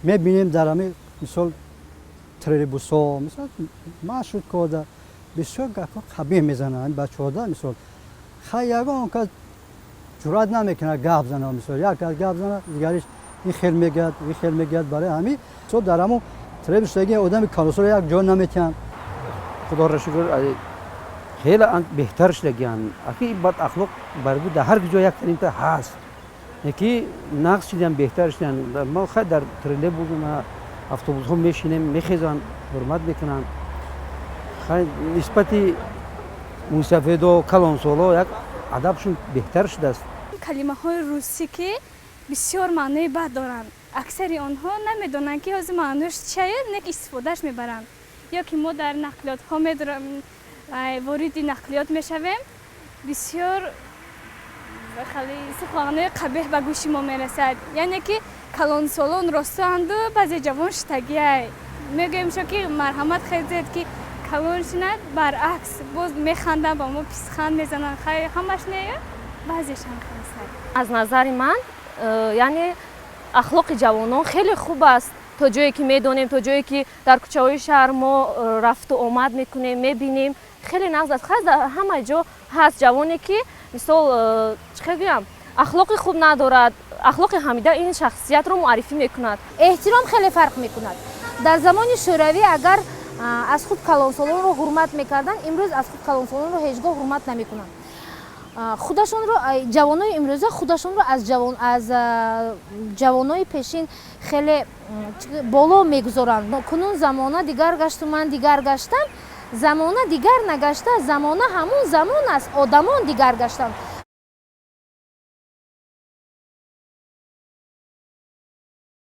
мебинем дар ҳамин мисол троллейбусҳо мисол маршруткода бисёр гапҳо қабеҳ мезананд бачаҳода мисол хай ягон кас ҷуръат намекунад гап зана мисол як кас гап зана дигариш ин хел мегӯяд барои ҳамин со дар ҳамон троллейбусдagi одами калонсолро як ҷо наметиҳанд. худоро шукр хеле беҳтар шудагиян аки бадахлоқ баргу дар ҳар ҷо як таримта ҳаст яки нақс шудан беҳтар шудан мо хай дар троллейбус автобусҳо мешинем мехезанд ҳурмат мекунанд хай нисбати мусафедо калонсоло як адабшон беҳтар шудааст. калимаҳои русӣ ки бисёр маънои бад доранд аксари онҳо намедонанд ки ҳозир маънояш чиаст нек истифодааш мебаранд ё ки мо дар нақлиётҳо вориди нақлиёт мешавем бисёр суханҳои қабеҳ ба гӯши мо мерасад яъне ки калонсолон ростоанду баъзе ҷавон шитагиай мегӯем шо ки марҳамат хезед ки калон шинад баръакс боз механданд ба мо писханд мезананд хай ҳамаш не баъзешам хастад. аз назари ман яъне ахлоқи ҷавонон хеле хуб аст то ҷое ки медонем то ҷое ки дар кӯчаҳои шаҳр мо рафту омад мекунем мебинем хеле нағз аст хас дар ҳама ҷо ҳаст ҷавоне ки мисол чӣ хел гӯям ахлоқи хуб надорад ахлоқи ҳамида ин шахсиятро муаррифӣ мекунад. эҳтиром хеле фарқ мекунад. дар замони шӯравӣ агар аз худ калонсолонро ҳурмат мекарданд имрӯз аз худ калонсолонро ҳеҷ гоҳ ҳурмат намекунанд. худашонро ҷавонои имрӯза худашонро аз ҷавонои пешин хеле боло мегузоранд. кунун замона дигар гашту ман дигар гаштам замона дигар нагашта замона ҳамун замон аст одамон дигар гаштанд.